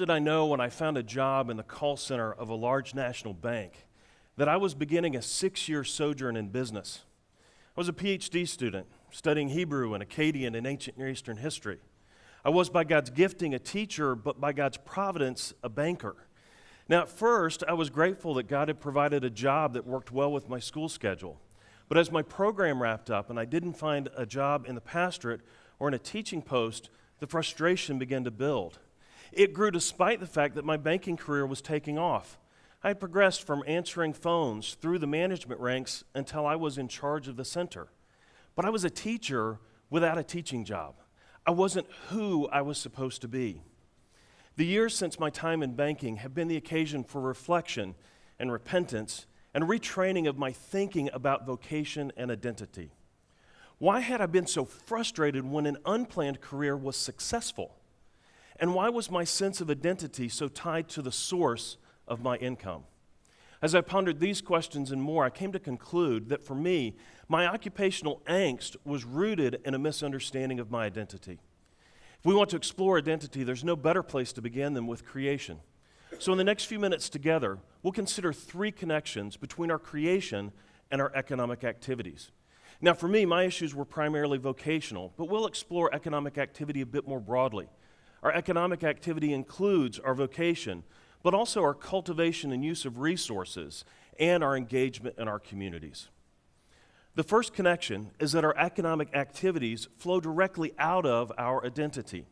did I know when I found a job in the call center of a large national bank that I was beginning a 6-year sojourn in business. I was a PhD student, studying Hebrew and Akkadian and ancient Near Eastern history. I was, by God's gifting, a teacher, but by God's providence, a banker. Now, at first, I was grateful that God had provided a job that worked well with my school schedule. But as my program wrapped up and I didn't find a job in the pastorate or in a teaching post, the frustration began to build. It grew despite the fact that my banking career was taking off. I had progressed from answering phones through the management ranks until I was in charge of the center. But I was a teacher without a teaching job. I wasn't who I was supposed to be. The years since my time in banking have been the occasion for reflection and repentance and retraining of my thinking about vocation and identity. Why had I been so frustrated when an unplanned career was successful? And why was my sense of identity so tied to the source of my income? As I pondered these questions and more, I came to conclude that for me, my occupational angst was rooted in a misunderstanding of my identity. If we want to explore identity, there's no better place to begin than with creation. So in the next few minutes together, we'll consider 3 connections between our creation and our economic activities. Now for me, my issues were primarily vocational, but we'll explore economic activity a bit more broadly. Our economic activity includes our vocation, but also our cultivation and use of resources and our engagement in our communities. The first connection is that our economic activities flow directly out of our identity.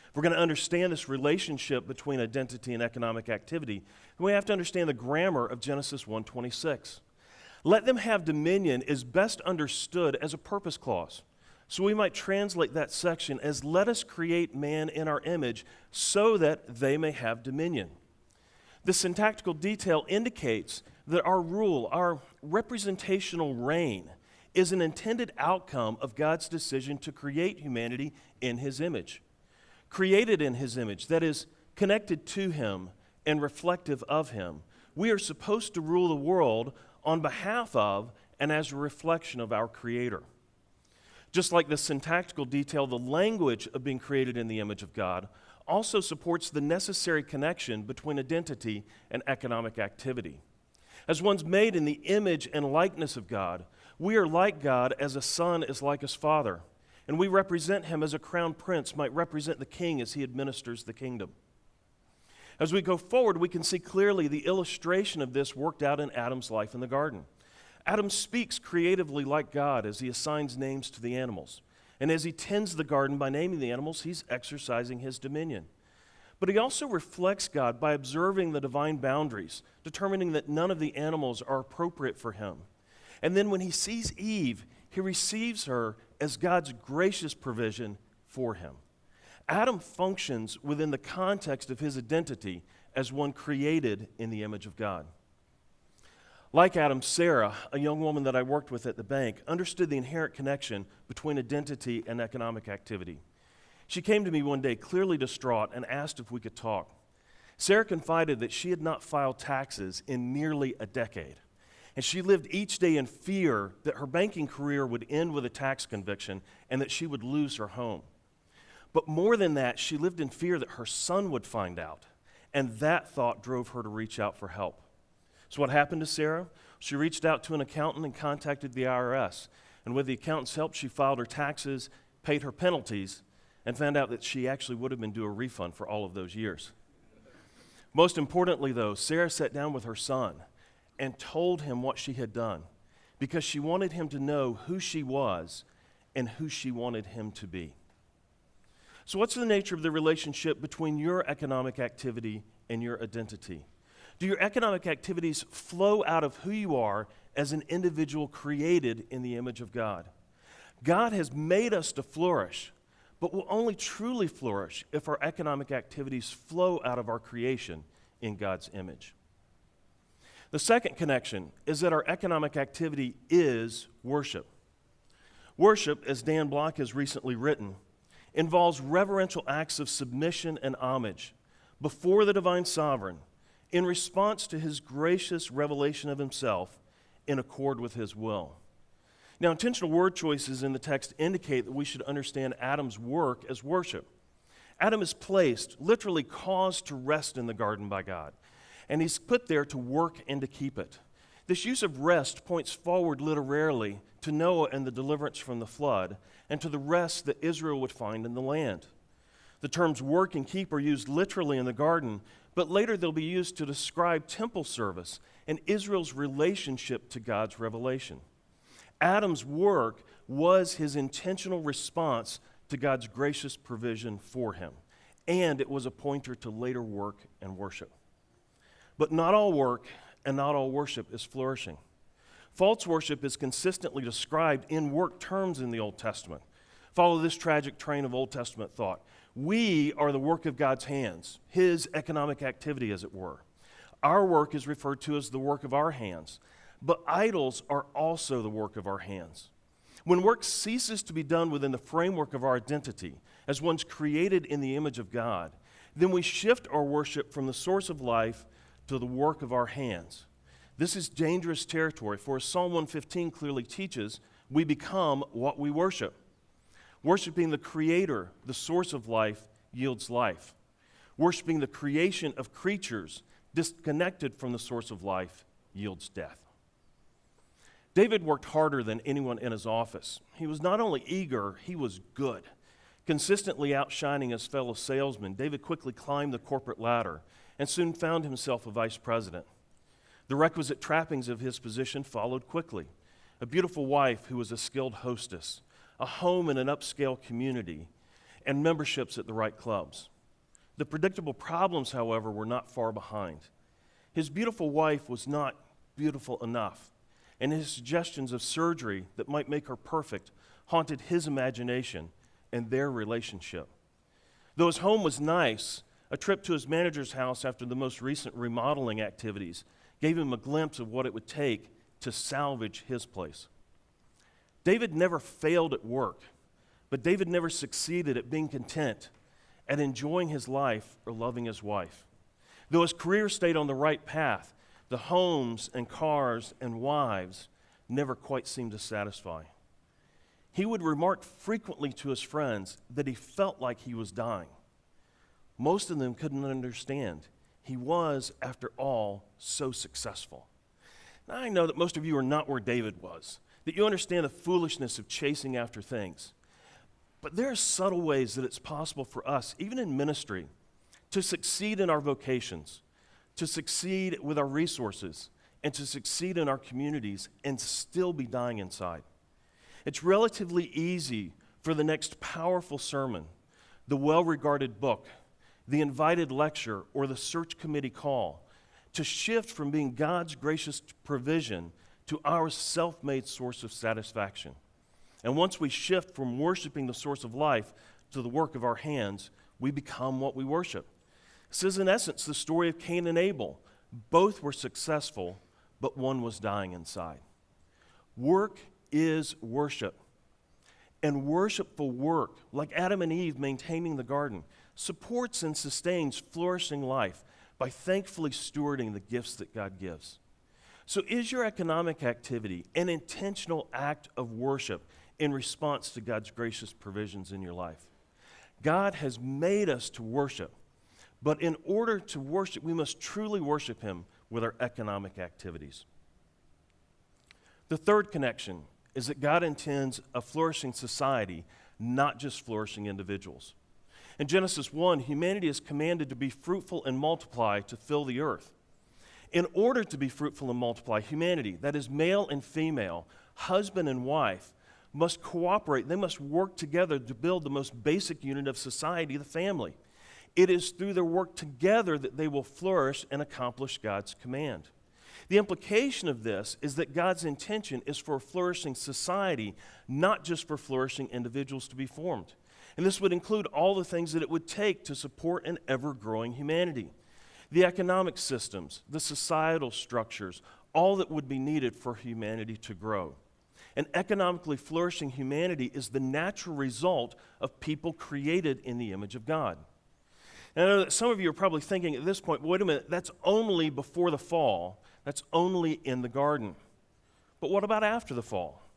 If we're going to understand this relationship between identity and economic activity, then we have to understand the grammar of Genesis 1:26. Let them have dominion is best understood as a purpose clause. So we might translate that section as let us create man in our image so that they may have dominion. The syntactical detail indicates that our rule, our representational reign, is an intended outcome of God's decision to create humanity in His image. Created in His image, that is, connected to Him and reflective of Him, we are supposed to rule the world on behalf of and as a reflection of our Creator. Just like the syntactical detail, the language of being created in the image of God also supports the necessary connection between identity and economic activity. As one's made in the image and likeness of God, we are like God as a son is like his father, and we represent Him as a crown prince might represent the king as he administers the kingdom. As we go forward, we can see clearly the illustration of this worked out in Adam's life in the garden. Adam speaks creatively like God as he assigns names to the animals. And as he tends the garden by naming the animals, he's exercising his dominion. But he also reflects God by observing the divine boundaries, determining that none of the animals are appropriate for him. And then when he sees Eve, he receives her as God's gracious provision for him. Adam functions within the context of his identity as one created in the image of God. Like Adam, Sarah, a young woman that I worked with at the bank, understood the inherent connection between identity and economic activity. She came to me one day clearly distraught and asked if we could talk. Sarah confided that she had not filed taxes in nearly a decade, and she lived each day in fear that her banking career would end with a tax conviction and that she would lose her home. But more than that, she lived in fear that her son would find out, and that thought drove her to reach out for help. So what happened to Sarah? She reached out to an accountant and contacted the IRS. And with the accountant's help, she filed her taxes, paid her penalties, and found out that she actually would have been due a refund for all of those years. Most importantly, though, Sarah sat down with her son and told him what she had done because she wanted him to know who she was and who she wanted him to be. So what's the nature of the relationship between your economic activity and your identity? Do your economic activities flow out of who you are as an individual created in the image of God? God has made us to flourish, but we'll only truly flourish if our economic activities flow out of our creation in God's image. The second connection is that our economic activity is worship. Worship, as Dan Block has recently written, involves reverential acts of submission and homage before the divine sovereign in response to his gracious revelation of himself in accord with his will. Now, intentional word choices in the text indicate that we should understand Adam's work as worship. Adam is placed, literally caused to rest in the garden by God, and he's put there to work and to keep it. This use of rest points forward literally to Noah and the deliverance from the flood, and to the rest that Israel would find in the land. The terms work and keep are used literally in the garden, but later they'll be used to describe temple service and Israel's relationship to God's revelation. Adam's work was his intentional response to God's gracious provision for him, and it was a pointer to later work and worship. But not all work and not all worship is flourishing. False worship is consistently described in work terms in the Old Testament. Follow this tragic train of Old Testament thought. We are the work of God's hands, his economic activity, as it were. Our work is referred to as the work of our hands, but idols are also the work of our hands. When work ceases to be done within the framework of our identity, as one's created in the image of God, then we shift our worship from the source of life to the work of our hands. This is dangerous territory, for as Psalm 115 clearly teaches, we become what we worship. Worshiping the Creator, the source of life, yields life. Worshiping the creation of creatures disconnected from the source of life yields death. David worked harder than anyone in his office. He was not only eager, he was good. Consistently outshining his fellow salesmen, David quickly climbed the corporate ladder and soon found himself a vice president. The requisite trappings of his position followed quickly. A beautiful wife who was a skilled hostess, a home in an upscale community, and memberships at the right clubs. The predictable problems, however, were not far behind. His beautiful wife was not beautiful enough, and his suggestions of surgery that might make her perfect haunted his imagination and their relationship. Though his home was nice, a trip to his manager's house after the most recent remodeling activities gave him a glimpse of what it would take to salvage his place. David never failed at work, but David never succeeded at being content, at enjoying his life or loving his wife. Though his career stayed on the right path, the homes and cars and wives never quite seemed to satisfy. He would remark frequently to his friends that he felt like he was dying. Most of them couldn't understand. He was, after all, so successful. Now, I know that most of you are not where David was, that you understand the foolishness of chasing after things. But there are subtle ways that it's possible for us, even in ministry, to succeed in our vocations, to succeed with our resources, and to succeed in our communities and still be dying inside. It's relatively easy for the next powerful sermon, the well-regarded book, the invited lecture, or the search committee call to shift from being God's gracious provision to our self-made source of satisfaction. And once we shift from worshiping the source of life to the work of our hands, we become what we worship. This is, in essence, the story of Cain and Abel. Both were successful, but one was dying inside. Work is worship. And worshipful work, like Adam and Eve maintaining the garden, supports and sustains flourishing life by thankfully stewarding the gifts that God gives. So is your economic activity an intentional act of worship in response to God's gracious provisions in your life? God has made us to worship, but in order to worship, we must truly worship Him with our economic activities. The third connection is that God intends a flourishing society, not just flourishing individuals. In Genesis 1, humanity is commanded to be fruitful and multiply to fill the earth. In order to be fruitful and multiply, humanity, that is male and female, husband and wife, must cooperate. They must work together to build the most basic unit of society, the family. It is through their work together that they will flourish and accomplish God's command. The implication of this is that God's intention is for a flourishing society, not just for flourishing individuals to be formed. And this would include all the things that it would take to support an ever-growing humanity. The economic systems, the societal structures, all that would be needed for humanity to grow. An economically flourishing humanity is the natural result of people created in the image of God. And I know that some of you are probably thinking at this point, wait a minute, that's only before the fall. That's only in the garden. But what about after the fall?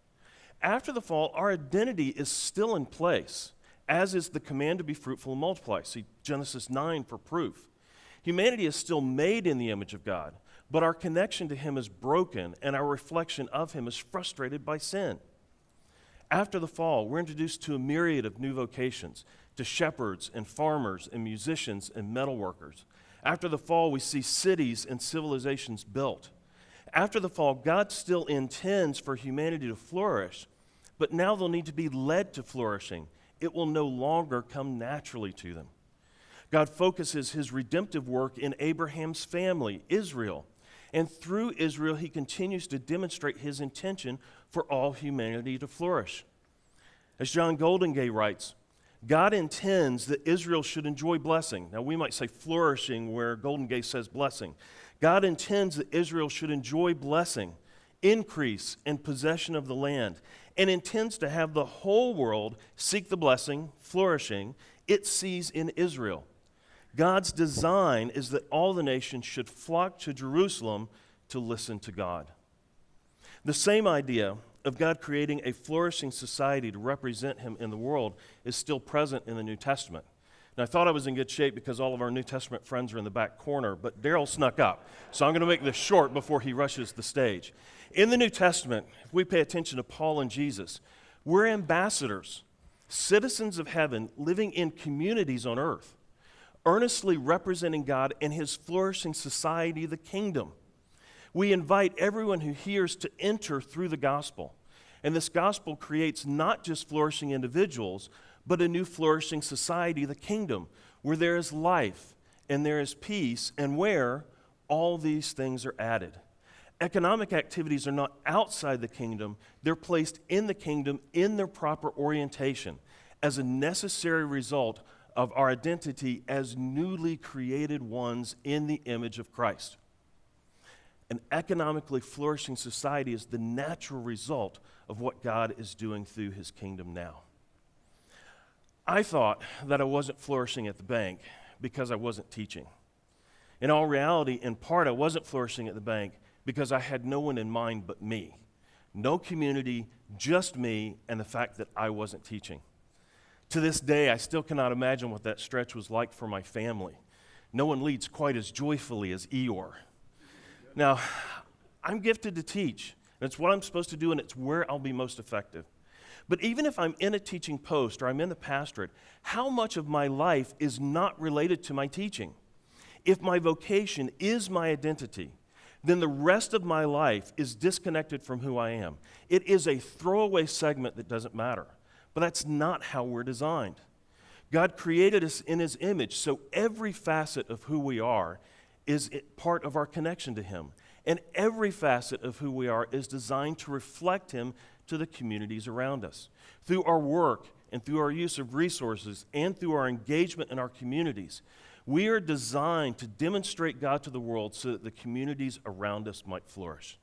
After the fall, our identity is still in place, as is the command to be fruitful and multiply. See Genesis 9 for proof. Humanity is still made in the image of God, but our connection to him is broken, and our reflection of him is frustrated by sin. After the fall, we're introduced to a myriad of new vocations, to shepherds and farmers and musicians and metal workers. After the fall, we see cities and civilizations built. After the fall, God still intends for humanity to flourish, but now they'll need to be led to flourishing. It will no longer come naturally to them. God focuses his redemptive work in Abraham's family, Israel. And through Israel, he continues to demonstrate his intention for all humanity to flourish. As John Goldingay writes, God intends that Israel should enjoy blessing. Now, we might say flourishing where Goldingay says blessing. God intends that Israel should enjoy blessing, increase, and possession of the land, and intends to have the whole world seek the blessing, flourishing, it sees in Israel. God's design is that all the nations should flock to Jerusalem to listen to God. The same idea of God creating a flourishing society to represent him in the world is still present in the New Testament. Now, I thought I was in good shape because all of our New Testament friends are in the back corner, but Daryl snuck up. So I'm going to make this short before he rushes the stage. In the New Testament, if we pay attention to Paul and Jesus, we're ambassadors, citizens of heaven living in communities on earth, earnestly representing God and his flourishing society, the kingdom. We invite everyone who hears to enter through the gospel. And this gospel creates not just flourishing individuals, but a new flourishing society, the kingdom, where there is life and there is peace and where all these things are added. Economic activities are not outside the kingdom, they're placed in the kingdom in their proper orientation as a necessary result of our identity as newly created ones in the image of Christ. An economically flourishing society is the natural result of what God is doing through his kingdom now. I thought that I wasn't flourishing at the bank because I wasn't teaching. In all reality, in part, I wasn't flourishing at the bank because I had no one in mind but me. No community, just me, and the fact that I wasn't teaching. To this day, I still cannot imagine what that stretch was like for my family. No one leads quite as joyfully as Eeyore. Now, I'm gifted to teach, and it's what I'm supposed to do, and it's where I'll be most effective. But even if I'm in a teaching post or I'm in the pastorate, how much of my life is not related to my teaching? If my vocation is my identity, then the rest of my life is disconnected from who I am. It is a throwaway segment that doesn't matter. But that's not how we're designed. God created us in his image, so every facet of who we are is part of our connection to him. And every facet of who we are is designed to reflect him to the communities around us. Through our work and through our use of resources and through our engagement in our communities, we are designed to demonstrate God to the world so that the communities around us might flourish.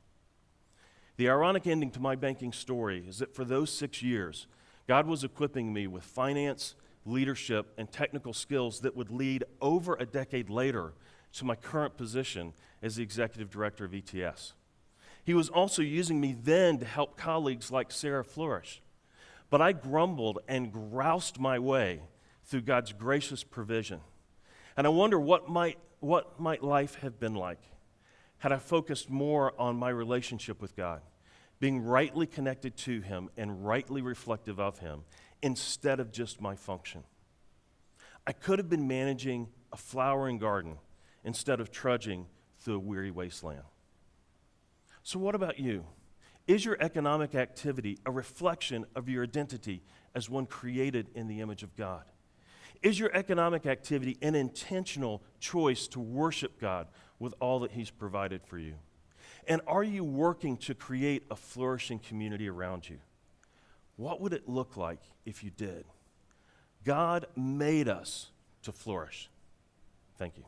The ironic ending to my banking story is that for those 6 years, God was equipping me with finance, leadership, and technical skills that would lead over a decade later to my current position as the executive director of ETS. He was also using me then to help colleagues like Sarah flourish. But I grumbled and groused my way through God's gracious provision. And I wonder what might life have been like had I focused more on my relationship with God, being rightly connected to him and rightly reflective of him instead of just my function. I could have been managing a flowering garden instead of trudging through a weary wasteland. So what about you? Is your economic activity a reflection of your identity as one created in the image of God? Is your economic activity an intentional choice to worship God with all that he's provided for you? And are you working to create a flourishing community around you? What would it look like if you did? God made us to flourish. Thank you.